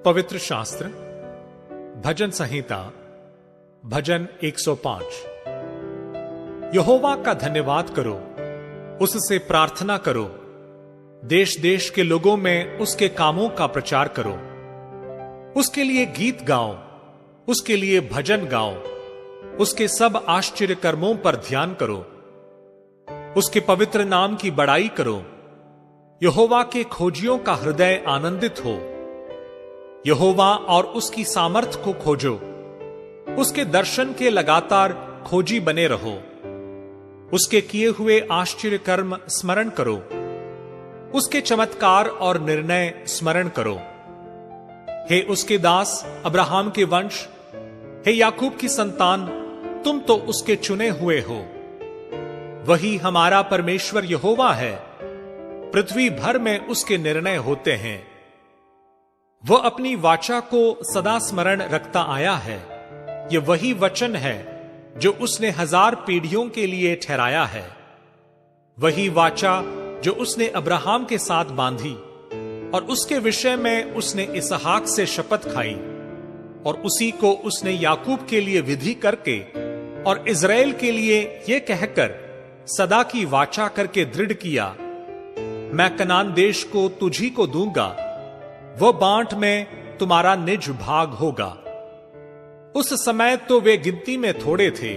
पवित्र शास्त्र भजन संहिता भजन 105। यहोवा का धन्यवाद करो, उससे प्रार्थना करो, देश देश के लोगों में उसके कामों का प्रचार करो। उसके लिए गीत गाओ, उसके लिए भजन गाओ, उसके सब आश्चर्य कर्मों पर ध्यान करो, उसके पवित्र नाम की बड़ाई करो। यहोवा के खोजियों का हृदय आनंदित हो। यहोवा और उसकी सामर्थ को खोजो, उसके दर्शन के लगातार खोजी बने रहो। उसके किए हुए आश्चर्य कर्म स्मरण करो, उसके चमत्कार और निर्णय स्मरण करो। हे उसके दास अब्राहम के वंश, हे याकूब की संतान, तुम तो उसके चुने हुए हो। वही हमारा परमेश्वर यहोवा है, पृथ्वी भर में उसके निर्णय होते हैं। वह अपनी वाचा को सदा स्मरण रखता आया है। यह वही वचन है जो उसने 1000 पीढ़ियों के लिए ठहराया है। वही वाचा जो उसने अब्राहम के साथ बांधी और उसके विषय में उसने इसहाक से शपथ खाई, और उसी को उसने याकूब के लिए विधि करके और इज़राइल के लिए यह कहकर सदा की वाचा करके दृढ़ किया, मैं कनान देश को तुझी को दूंगा, वह बांट में तुम्हारा निज भाग होगा। उस समय तो वे गिनती में थोड़े थे,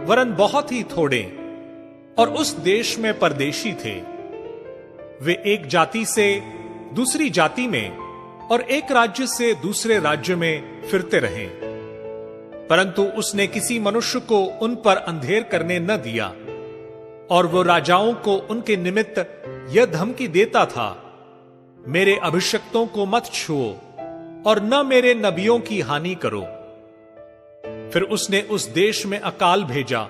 वरन बहुत ही थोड़े, और उस देश में परदेशी थे। वे एक जाति से दूसरी जाति में और एक राज्य से दूसरे राज्य में फिरते रहे, परंतु उसने किसी मनुष्य को उन पर अंधेर करने न दिया। और वो राजाओं को उनके निमित्त यह धमकी देता था, मेरे अभिषिक्तों को मत छुओ और न मेरे नबियों की हानि करो। फिर उसने उस देश में अकाल भेजा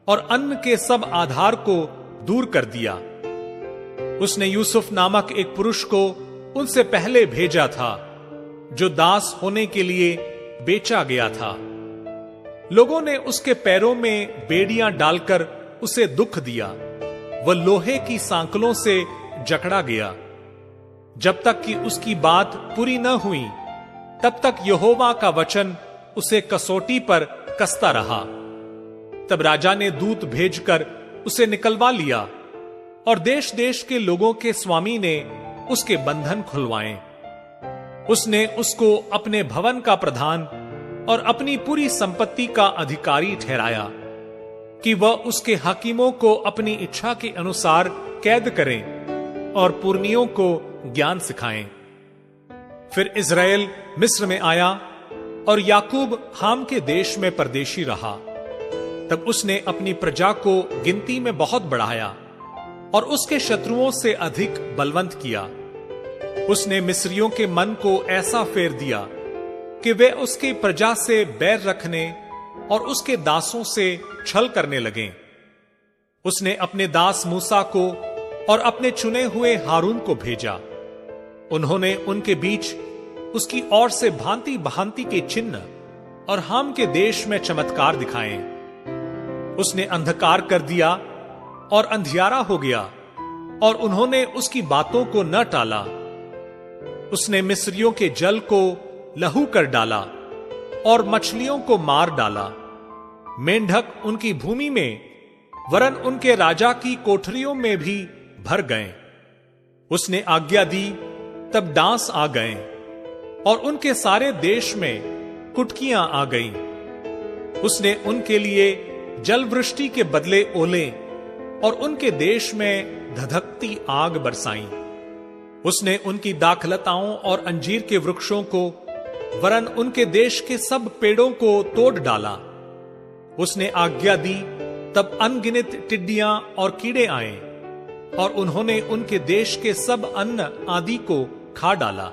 और अन्न के सब आधार को दूर कर दिया। उसने यूसुफ नामक एक पुरुष को उनसे पहले भेजा था, जो दास होने के लिए बेचा गया था। लोगों ने उसके पैरों में बेड़ियां डालकर उसे दुख दिया। वह लोहे की सांकलों से जकड़ा गया। जब तक कि उसकी बात पूरी न हुई, तब तक यहोवा का वचन उसे कसौटी पर कसता रहा। तब राजा ने दूत भेजकर उसे निकलवा लिया, और देश देश के लोगों के स्वामी ने उसके बंधन खुलवाए। उसने उसको अपने भवन का प्रधान और अपनी पूरी संपत्ति का अधिकारी ठहराया, कि वह उसके हाकिमों को अपनी इच्छा के अनुसार कैद करें और पुरनियों को ज्ञान सिखाएं। फिर इज़राइल मिस्र में आया और याकूब हाम के देश में परदेशी रहा। तब उसने अपनी प्रजा को गिनती में बहुत बढ़ाया और उसके शत्रुओं से अधिक बलवंत किया। उसने मिस्रियों के मन को ऐसा फेर दिया कि वे उसकी प्रजा से बैर रखने और उसके दासों से छल करने लगे। उसने अपने दास मूसा को और अपने चुने हुए हारून को भेजा। उन्होंने उनके बीच उसकी ओर से भांति भांति के चिन्ह और हाम के देश में चमत्कार दिखाए। उसने अंधकार कर दिया और अंधियारा हो गया, और उन्होंने उसकी बातों को न टाला। उसने मिस्रियों के जल को लहू कर डाला और मछलियों को मार डाला। मेंढक उनकी भूमि में, वरन उनके राजा की कोठरियों में भी भर गए। उसने आज्ञा दी, तब डांस आ गए, और उनके सारे देश में कुटकियां आ गईं। उसने उनके लिए जल वृष्टि के बदले ओले और उनके देश में धधकती आग बरसाई। उसने उनकी दाखलताओं और अंजीर के वृक्षों को, वरन उनके देश के सब पेड़ों को तोड़ डाला। उसने आज्ञा दी, तब अनगिनत टिड्डियां और कीड़े आए, और उन्होंने उनके देश के सब अन्न आदि को खा डाला,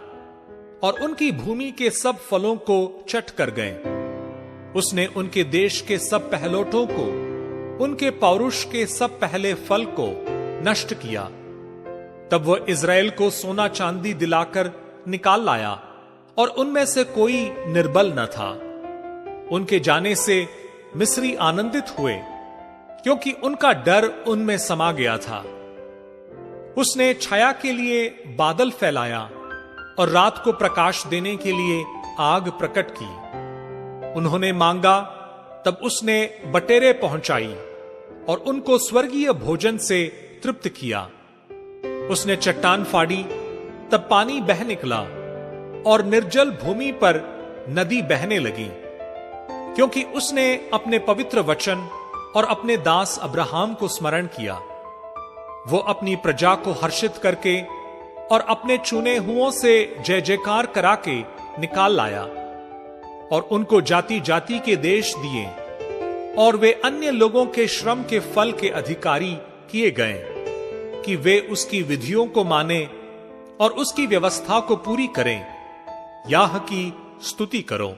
और उनकी भूमि के सब फलों को चट कर गए। उसने उनके देश के सब पहलोठों को, उनके पौरुष के सब पहले फल को नष्ट किया। तब वह इज़राइल को सोना चांदी दिलाकर निकाल लाया, और उनमें से कोई निर्बल न था। उनके जाने से मिस्री आनंदित हुए, क्योंकि उनका डर उनमें समा गया था। उसने छाया के लिए बादल फैलाया और रात को प्रकाश देने के लिए आग प्रकट की। उन्होंने मांगा, तब उसने बटेरें पहुंचाई और उनको स्वर्गीय भोजन से तृप्त किया। उसने चट्टान फाड़ी, तब पानी बह निकला और निर्जल भूमि पर नदी बहने लगी, क्योंकि उसने अपने पवित्र वचन और अपने दास अब्राहम को स्मरण किया। वो अपनी प्रजा को हर्षित करके और अपने चुने हुओं से जय जयकार करा के निकाल लाया और उनको जाति जाति के देश दिए, और वे अन्य लोगों के श्रम के फल के अधिकारी किए गए कि वे उसकी विधियों को माने और उसकी व्यवस्था को पूरी करें। याह की स्तुति करो।